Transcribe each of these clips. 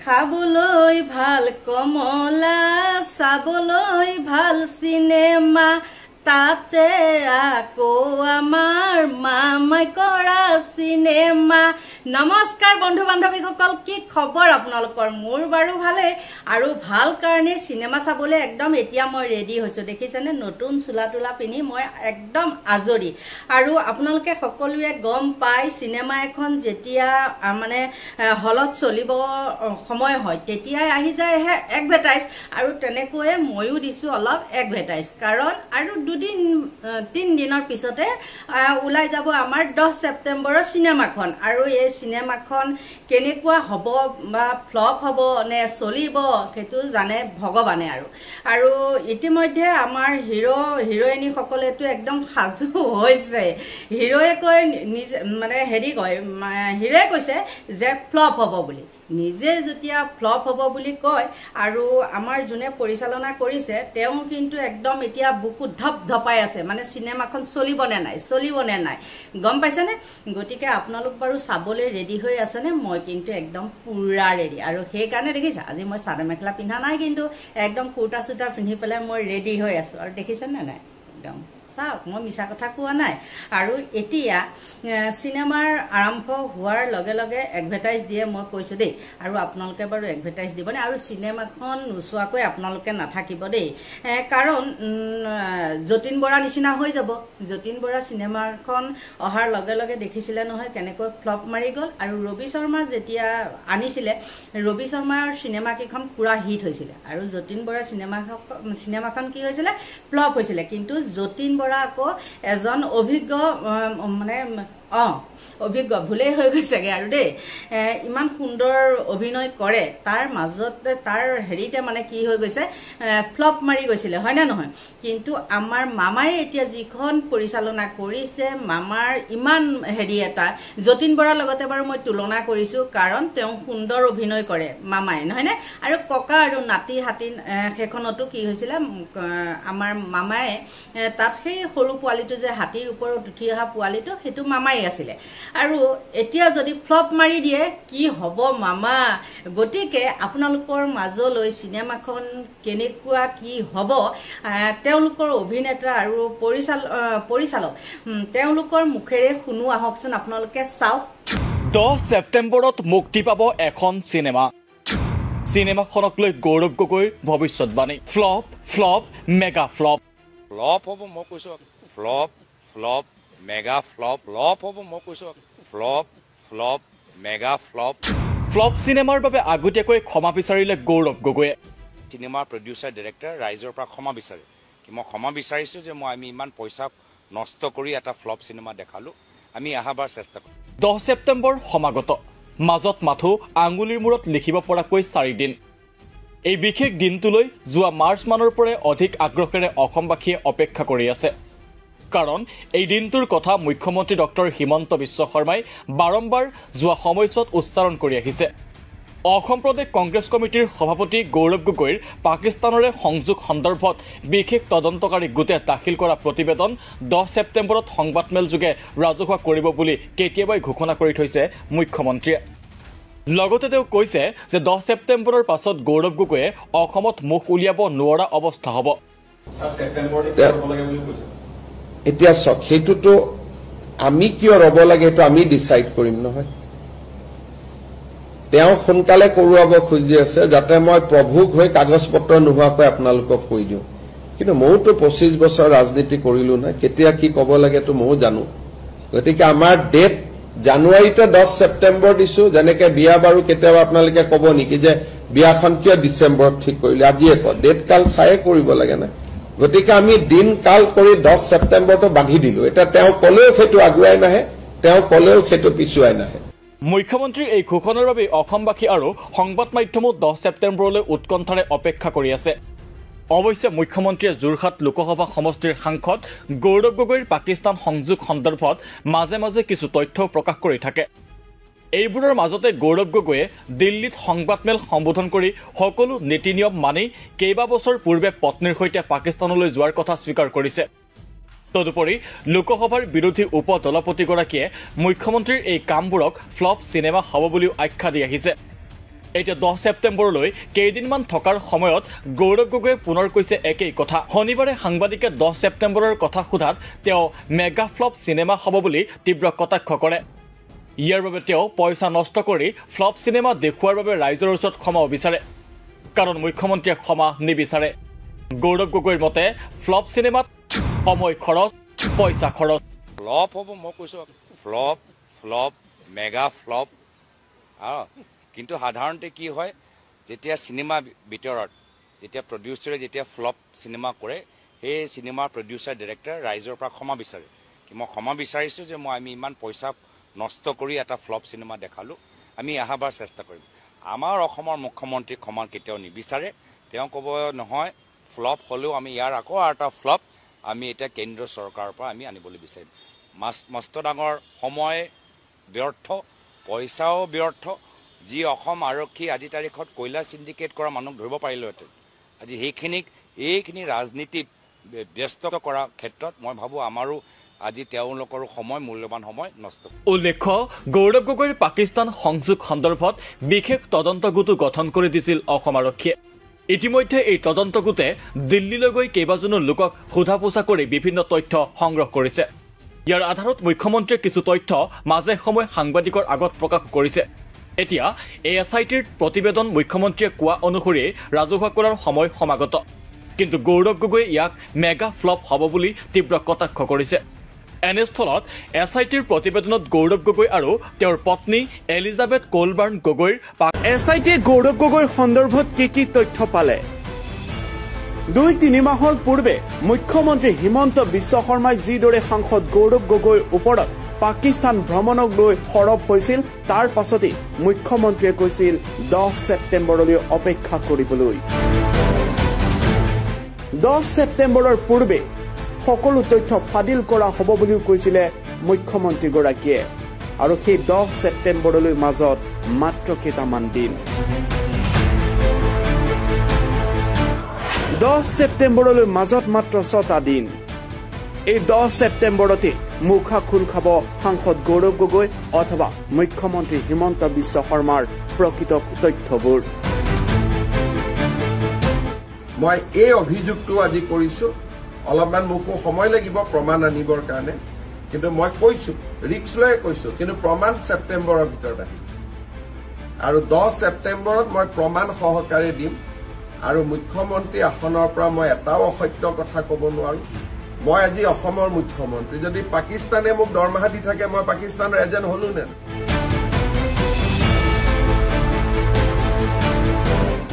খাবলৈ ভাল কমলা চাবলৈ ভাল চিনেমা তাতে আকৌ আমাৰ মামাই কৰা চিনেমা। নমস্কাৰ বন্ধু বান্ধৱীসকল, কি খবৰ আপোনালোকৰ? মোৰ বাৰু ভালে আৰু ভাল কাৰণে চিনেমা চাবলৈ একদম এতিয়া মই ৰেডি হৈছো। দেখিছেনে, নতুন চোলা তোলা পিন্ধি মই একদম আজৰি। আৰু আপোনালোকে সকলোৱে গম পাই চিনেমা এখন যেতিয়া মানে হলত চলিব সময় হয় তেতিয়াই আহি যায় এডভাৰটাইজ, আৰু তেনেকৈয়ে ময়ো দিছো অলপ এডভাৰটাইজ। কাৰণ আৰু 2-3 দিনৰ পিছতে ওলাই যাব আমাৰ 10 ছেপ্টেম্বৰৰ চিনেমাখন। আৰু এই চিনেমাখন কেনেকুৱা হ'ব বা ফ্লপ হ'ব নে চলিব সেইটো জানে ভগৱানে। আৰু ইতিমধ্যে আমাৰ হিৰোইনীসকলেতো একদম সাজু হৈছে। হিৰোয়ে কয় নিজে মানে হিৰোয়ে কৈছে যে ফ্লপ হ'ব বুলি। নিজে যেতিয়া ফ্লপ হ'ব বুলি কয় আৰু আমাৰ যোনে পৰিচালনা কৰিছে তেওঁ কিন্তু একদম এতিয়া বুকু ধপাই আছে, মানে চিনেমাখন চলিব নে নাই গম পাইছেনে? গতিকে আপোনালোক বাৰু চাবলৈ ৰেডি হৈ আছেনে? মই কিন্তু একদম পুৰা ৰেডি। আৰু সেইকাৰণে দেখিছা আজি মই চাদৰ মেখেলা পিন্ধা নাই, কিন্তু একদম কুৰ্তা চুৰ্তা পিন্ধি পেলাই মই ৰেডি হৈ আছো। আৰু দেখিছেনে নাই? একদম চাওক, মই মিছা কথা কোৱা নাই। আৰু এতিয়া চিনেমাৰ আৰম্ভ হোৱাৰ লগে লগে এডভাৰটাইজ দিয়ে, মই কৈছো দেই। আৰু আপোনালোকে বাৰু এডভাৰটাইজ দিবনে? আৰু চিনেমাখন নোচোৱাকৈ আপোনালোকে নাথাকিব দেই, কাৰণ যতীন বৰা নিচিনা হৈ যাব। যতীন বৰা চিনেমাখন অহাৰ লগে লগে দেখিছিলে নহয় কেনেকৈ ফ্লপ মাৰি গ'ল। আৰু ৰবি শৰ্মা যেতিয়া আনিছিলে, ৰবি শৰ্মাৰ চিনেমা কেইখন পুৰা হিট হৈছিলে, আৰু যতীন বৰা চিনেমাখন কি হৈছিলে? ফ্লপ হৈছিলে। কিন্তু যতীন বৰা আকৌ এজন অভিজ্ঞ অভিজ্ঞ ভুলেই হৈ গৈছেগে আৰু দেই, ইমান সুন্দৰ অভিনয় কৰে। তাৰ মাজতে তাৰ মানে কি হৈ গৈছে, ফ্লপ মাৰি গৈছিলে, হয় নে নহয়? কিন্তু আমাৰ মামাই এতিয়া যিখন পৰিচালনা কৰিছে, মামাৰ ইমান এটা যতীন বৰাৰ লগতে বাৰু মই তুলনা কৰিছো, কাৰণ তেওঁ সুন্দৰ অভিনয় কৰে মামাই, নহয়নে? আৰু ককা আৰু নাতি হাতী সেইখনতো কি হৈছিলে, আমাৰ মামাই তাত সেই সৰু পোৱালিটো যে হাতীৰ ওপৰত উঠি অহা পোৱালিটো, সেইটো মামাই আছিলে। আৰু এতিয়া যদি ফ্লপ মাৰি দিয়ে কি হ'ব মামা? গতিকে আপোনালোকৰ মাজলৈ চিনেমাখন কেনেকুৱা কি হ'ব, তেওঁলোকৰ অভিনেতা আৰু পৰিচালক তেওঁলোকৰ মুখেৰে শুনো আহকচোন, আপোনালোকে চাওক। 10 ছেপ্টেম্বৰত মুক্তি পাব এখন চিনেমাখনক লৈ গৌৰৱ গগৈৰ ভৱিষ্যতবাণী। ফ্লপ মেগা ফ্লপ হ'ব। মই কৈছো ফ্লপ মেগা ফ্লপ হ'ব। মই কৈছো ফ্লপ মেগা ফ্লপ চিনেমাৰ বাবে আগতীয়াকৈ ক্ষমা বিচাৰিলে গৌৰৱ গগৈয়ে। চিনেমাৰ প্ৰডিউচাৰ ডিৰেক্টৰ ৰাইজৰ পৰা ক্ষমা বিচাৰে। মই ক্ষমা বিচাৰিছো যে আমি ইমান পইচা নষ্ট কৰি এটা ফ্লপ চিনেমা দেখালো। আমি আহাবাৰ চেষ্টা কৰিম। 10 ছেপ্টেম্বৰ সমাগত, মাজত মাথো আঙুলিৰ মূৰত লিখিব পৰাকৈ 4 দিন। এই বিশেষ দিনটোলৈ যোৱা মাৰ্চ মানৰ পৰাই অধিক আগ্ৰহেৰে অসমবাসীয়ে অপেক্ষা কৰি আছে। কাৰণ এই দিনটোৰ কথা মুখ্যমন্ত্ৰী ডক্টৰ হিমন্ত বিশ্ব শৰ্মাই বাৰম্বাৰ যোৱা সময়ছোৱাত উচ্চাৰণ কৰি আহিছে। অসম প্ৰদেশ কংগ্ৰেছ কমিটিৰ সভাপতি গৌৰৱ গগৈৰ পাকিস্তানৰে সংযোগ সন্দৰ্ভত বিশেষ তদন্তকাৰী গোটে দাখিল কৰা প্ৰতিবেদন 10 ছেপ্টেম্বৰত সংবাদমেল যোগে ৰাজহুৱা কৰিব বুলি কেতিয়াবাই ঘোষণা কৰি থৈছে মুখ্যমন্ত্ৰীয়ে। লগতে তেওঁ কৈছে যে 10 ছেপ্টেম্বৰৰ পাছত গৌৰৱ গগৈয়ে অসমত মুখ উলিয়াব নোৱাৰা অৱস্থা হ'ব। এতিয়া চাওক, সেইটোতো আমি কিয় ৰ'ব লাগে সেইটো আমি ডিচাইড কৰিম নহয়। তেওঁ সোনকালে কৰোৱাব খুজি আছে যাতে মই প্ৰভুক হৈ কাগজ পত্ৰ নোহোৱাকৈ আপোনালোকক কৈ দিওঁ। কিন্তু মইতো 25 বছৰ ৰাজনীতি কৰিলো নহয়, কেতিয়া কি ক'ব লাগেতো ময়ো জানো। গতিকে আমাৰ ডেট জানুৱাৰীতে 10 ছেপ্টেম্বৰ দিছো। যেনেকে বিয়া বাৰু কেতিয়াবা আপোনালোকে ক'ব নেকি যে বিয়াখন কিয় ডিচেম্বৰত ঠিক কৰিলে? আজিয়ে কয়, ডেট কাল চায়ে কৰিব লাগে না। গতিকে আমি দিন কাল কৰি 10 ছেপ্টেম্বৰটো বান্ধি দিলো। এতিয়া তেওঁ ক'লেও সেইটো আগুৱাই নাহে, তেওঁ ক'লেও সেইটো পিছুৱাই নাহে। মুখ্যমন্ত্ৰীৰ এই ঘোষণাৰ বাবে অসমবাসী আৰু সংবাদ মাধ্যমো 10 ছেপ্টেম্বৰলৈ উৎকণ্ঠাৰে অপেক্ষা কৰি আছে। অৱশ্যে মুখ্যমন্ত্ৰীয়ে যোৰহাট লোকসভা সমষ্টিৰ সাংসদ গৌৰৱ গগৈৰ পাকিস্তান সংযোগ সন্দৰ্ভত মাজে মাজে কিছু তথ্য প্ৰকাশ কৰি থাকে। এইবোৰৰ মাজতে গৌৰৱ গগৈয়ে দিল্লীত সংবাদমেল সম্বোধন কৰি সকলো নীতি নিয়ম মানি কেইবাবছৰ পূৰ্বে পত্নীৰ সৈতে পাকিস্তানলৈ যোৱাৰ কথা স্বীকাৰ কৰিছে। তদুপৰি লোকসভাৰ বিৰোধী উপ দলপতিগৰাকীয়ে মুখ্যমন্ত্ৰীৰ এই কামবোৰক ফ্লপ চিনেমা হ'ব বুলিও আখ্যা দি আহিছে। এতিয়া 10 ছেপ্টেম্বৰলৈ কেইদিনমান থকাৰ সময়ত গৌৰৱ গগৈয়ে পুনৰ কৈছে একেই কথা। শনিবাৰে সাংবাদিকে 10 ছেপ্টেম্বৰৰ কথা সোধাত তেওঁ মেগা ফ্লপ চিনেমা হ'ব বুলি তীব্ৰ কটাক্ষ কৰে। ইয়াৰ বাবে তেওঁ পইচা নষ্ট কৰি ফ্লপ চিনেমা দেখুওৱাৰ বাবে ৰাইজৰ ওচৰত ক্ষমা বিচাৰে, কাৰণ মুখ্যমন্ত্ৰীয়ে ক্ষমা নিবিচাৰে। গৌৰৱ গগৈৰ মতে ফ্লপ চিনেমাত সময় খৰচ, পইচা খৰচ। ফ্লপ হ'ব, মই কৈছোঁ ফ্লপ ফ্লপ মেগা ফ্লপ। কিন্তু সাধাৰণতে কি হয়, যেতিয়া চিনেমা ভিতৰত যেতিয়া প্ৰডিউচাৰে যেতিয়া ফ্লপ চিনেমা কৰে, সেই চিনেমাৰ প্ৰডিউচাৰ ডিৰেক্টৰ ৰাইজৰ পৰা ক্ষমা বিচাৰে কি মই ক্ষমা বিচাৰিছোঁ যে আমি ইমান পইচা নষ্ট কৰি এটা ফ্লপ চিনেমা দেখালোঁ, আমি অহাবাৰ চেষ্টা কৰিম। আমাৰ অসমৰ মুখ্যমন্ত্ৰী ক্ষমা কেতিয়াও নিবিচাৰে। তেওঁ ক'ব নহয় ফ্লপ হ'লেও আমি ইয়াৰ আকৌ এটা ফ্লপ আমি এতিয়া কেন্দ্ৰীয় চৰকাৰৰ পৰা আমি আনিবলৈ বিচাৰিম। মস্ত ডাঙৰ সময় ব্যৰ্থ, পইচাও ব্যৰ্থ। যি অসম আৰক্ষী আজি তাৰিখত কয়লা চিণ্ডিকেট কৰা মানুহ ধৰিব পাৰিলেহেঁতেন, আজি এইখিনি ৰাজনীতিত ব্যস্ত কৰাৰ ক্ষেত্ৰত মই ভাবোঁ আমাৰো আজি তেওঁলোকৰো সময়, মূল্যৱান সময় নষ্ট। উল্লেখ্য, গৌৰৱ গগৈৰ পাকিস্তান সংযোগ সন্দৰ্ভত বিশেষ তদন্ত গোটো গঠন কৰি দিছিল অসম আৰক্ষীয়ে। ইতিমধ্যে এই তদন্ত গোটে দিল্লীলৈ গৈ কেইবাজনো লোকক সোধা পোছা কৰি বিভিন্ন তথ্য সংগ্ৰহ কৰিছে। ইয়াৰ আধাৰত মুখ্যমন্ত্ৰীয়ে কিছু তথ্য মাজে সময়ে সাংবাদিকৰ আগত প্ৰকাশ কৰিছে। এতিয়া ASITৰ প্ৰতিবেদন মুখ্যমন্ত্ৰীয়ে কোৱা অনুসৰি ৰাজহুৱা কৰাৰ সময় সমাগত, কিন্তু গৌৰৱ গগৈয়ে ইয়াক মেগা ফ্লপ হ'ব বুলি তীব্ৰ কটাক্ষ কৰিছে। এনেস্থলত SITৰ প্ৰতিবেদনত গৌৰৱ গগৈ আৰু তেওঁৰ পত্নী এলিজাবেথ কোলবাৰ্ণ গগৈৰ SITয়ে গৌৰৱ গগৈৰ সন্দৰ্ভত কি তথ্য পালে? 2-3 মাহৰ পূৰ্বে মুখ্যমন্ত্ৰী হিমন্ত বিশ্ব শৰ্মাই যিদৰে সাংসদ গৌৰৱ গগৈৰ ওপৰত পাকিস্তান ভ্ৰমণক লৈ সৰব হৈছিল, তাৰ পাছতেই মুখ্যমন্ত্ৰীয়ে কৈছিল 10 ছেপ্টেম্বৰলৈ অপেক্ষা কৰিবলৈ। 10 ছেপ্টেম্বৰৰ পূৰ্বে সকলো তথ্য ফাদিল কৰা হ'ব বুলিও কৈছিলে মুখ্যমন্ত্ৰীগৰাকীয়ে, আৰু সেই 10 ছেপ্টেম্বৰলৈ মাজত মাত্ৰ কেইটামান দিন। 10 ছেপ্টেম্বৰলৈ মাজত মাত্ৰ 6টা দিন। এই 10 ছেপ্টেম্বৰতে মুখা খোল খাব সাংসদ গৌৰৱ গগৈ অথবা মুখ্যমন্ত্ৰী হিমন্ত বিশ্ব শৰ্মাৰ প্ৰকৃত তথ্যবোৰ। মই এই অভিযোগটো আজি কৰিছোঁ, অলপমান মোকো সময় লাগিব প্ৰমাণ আনিবৰ কাৰণে, কিন্তু মই কৈছোঁ, ৰিক্স লৈ কৈছোঁ, কিন্তু প্ৰমাণ ছেপ্টেম্বৰৰ ভিতৰত আহিব। আৰু 10 ছেপ্টেম্বৰত মই প্ৰমাণ সহকাৰে দিম। আৰু মুখ্যমন্ত্ৰী আসনৰ পৰা মই এটাও অসত্য কথা ক'ব নোৱাৰো। মই আজি অসমৰ মুখ্যমন্ত্ৰী, যদি পাকিস্তানে মোক দৰমহা দি থাকে মই পাকিস্তানৰ এজেণ্ট হলো নে?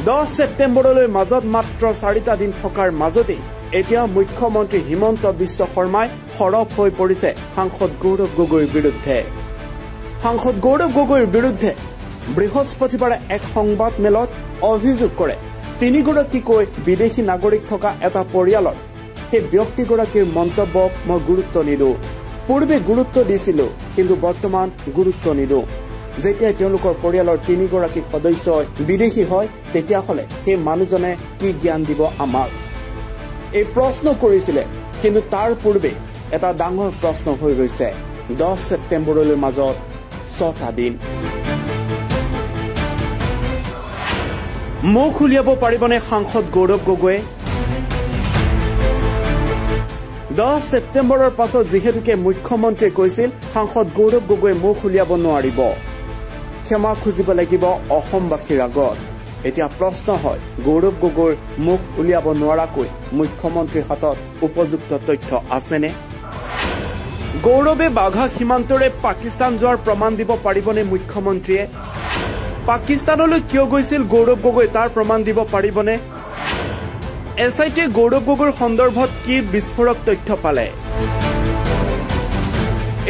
10 ছেপ্টেম্বৰলৈ মাজত মাত্ৰ 4টা দিন থকাৰ মাজতেই এতিয়া মুখ্যমন্ত্ৰী হিমন্ত বিশ্ব শৰ্মাই সৰব হৈ পৰিছে সাংসদ গৌৰৱ গগৈৰ বিৰুদ্ধে। সাংসদ গৌৰৱ গগৈৰ বিৰুদ্ধে বৃহস্পতিবাৰে এক সংবাদ মেলত অভিযোগ কৰে 3গৰাকীকৈ বিদেশী নাগৰিক থকা এটা পৰিয়ালৰ সেই ব্যক্তিগৰাকীৰ মন্তব্যক মই গুৰুত্ব নিদিওঁ। পূৰ্বে গুৰুত্ব দিছিলো, কিন্তু বৰ্তমান গুৰুত্ব নিদিওঁ। যেতিয়া তেওঁলোকৰ পৰিয়ালৰ 3গৰাকী সদস্য বিদেশী হয়, তেতিয়াহ'লে সেই মানুহজনে কি জ্ঞান দিব আমাক? এই প্ৰশ্ন কৰিছিলে, কিন্তু তাৰ পূৰ্বে এটা ডাঙৰ প্ৰশ্ন হৈ ৰৈছে। 10 ছেপ্টেম্বৰলৈ মাজত 6টা দিন। মুখ উলিয়াব পাৰিবনে সাংসদ গৌৰৱ গগৈয়ে? 10 ছেপ্টেম্বৰৰ পাছত যিহেতুকে মুখ্যমন্ত্ৰীয়ে কৈছিল সাংসদ গৌৰৱ গগৈয়ে মুখ উলিয়াব নোৱাৰিব, ক্ষমা খুজিব লাগিব অসমবাসীৰ আগত। এতিয়া প্ৰশ্ন হয়, গৌৰৱ গগৈৰ মুখ উলিয়াব নোৱাৰাকৈ মুখ্যমন্ত্ৰীৰ হাতত উপযুক্ত তথ্য আছেনে? গৌৰৱে বাঘা সীমান্তৰে পাকিস্তান যোৱাৰ প্ৰমাণ দিব পাৰিবনে মুখ্যমন্ত্ৰীয়ে? পাকিস্তানলৈ কিয় গৈছিল গৌৰৱ গগৈ, তাৰ প্ৰমাণ দিব পাৰিবনে? SITয়ে গৌৰৱ গগৈৰ সন্দৰ্ভত কি বিস্ফোৰক তথ্য পালে?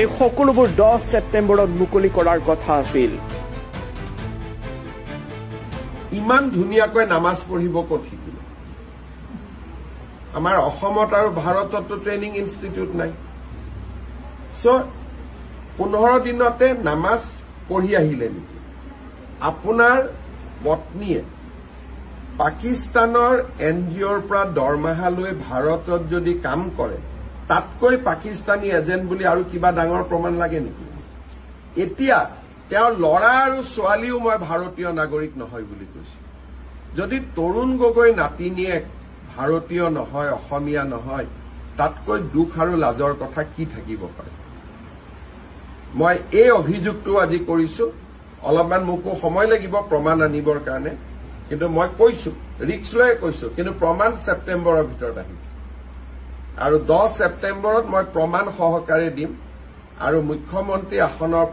এই সকলোবোৰ 10 ছেপ্টেম্বৰত মুকলি কৰাৰ কথা আছিল। ইমান ধুনীয়াকৈ নামাজ পঢ়িব ক'ত শিকিব? আমাৰ অসমত আৰু ভাৰততো ট্ৰেইনিং ইনষ্টিটিউট নাই। চ' 15 দিনতে নামাজ পঢ়ি আহিলে নেকি? আপোনাৰ পত্নীয়ে পাকিস্তানৰ NGOৰ পৰা দৰমহা লৈ ভাৰতত যদি কাম কৰে, তাতকৈ পাকিস্তানী এজেণ্ট বুলি আৰু কিবা ডাঙৰ প্ৰমাণ লাগে নেকি? এতিয়া তেওঁৰ ল'ৰা আৰু ছোৱালীও মই ভাৰতীয় নাগৰিক নহয় বুলি কৈছো যদি তৰুণ গগৈ নাতিনীয়েক ভাৰতীয় নহয় অসমীয়া নহয় তাতকৈ দুখ আৰু লাজৰ কথা কি থাকিব পাৰে মই এই অভিযোগটো আজি কৰিছো অলপমান মোকো সময় লাগিব প্ৰমাণ আনিবৰ কাৰণে কিন্তু মই কৈছো ৰিক্স লৈ কৈছো কিন্তু প্ৰমাণ ছেপ্টেম্বৰৰ ভিতৰত আহিব আৰু 10 ছেপ্টেম্বৰত মই প্ৰমাণ সহকাৰে দিম আৰু মুখ্যমন্ত্ৰী আসনৰ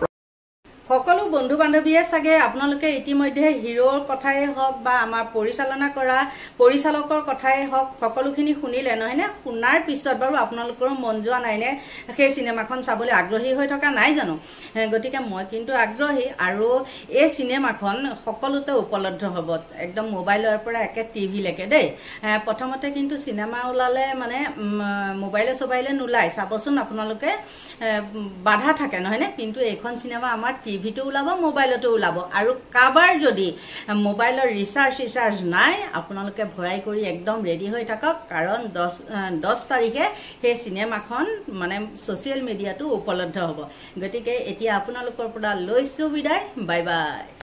সকলো বন্ধু বান্ধৱীয়ে চাগে আপোনালোকে ইতিমধ্যে হিৰোৰ কথাই হওক বা আমাৰ পৰিচালনা কৰা পৰিচালকৰ কথাই হওক সকলোখিনি শুনিলে নহয়নে শুনাৰ পিছত বাৰু আপোনালোকৰ মন যোৱা নাইনে সেই চিনেমাখন চাবলৈ আগ্ৰহী হৈ থকা নাই জানো গতিকে মই কিন্তু আগ্ৰহী আৰু এই চিনেমাখন সকলোতে উপলব্ধ হ'ব একদম মোবাইলৰ পৰা একে টিভিলৈকে দেই প্ৰথমতে কিন্তু চিনেমা ওলালে মানে মোবাইলে সবাইলে নোলাই চাবচোন আপোনালোকে বাধা থাকে নহয়নে কিন্তু এইখন চিনেমা আমাৰ টিভিটো ওলাব মোবাইলতো ওলাব আৰু কাবাৰ যদি মোবাইলৰ ৰিচাৰ্জ নাই আপোনালোকে ভৰাই কৰি একদম ৰেডি হৈ থাকক কাৰণ 10 তাৰিখে সেই চিনেমাখন মানে সোশ্যাল মিডিয়াটো উপলব্ধ হ'ব গতিকে এতিয়া আপোনালোকৰ পৰা লৈছো বিদায় বাই বাই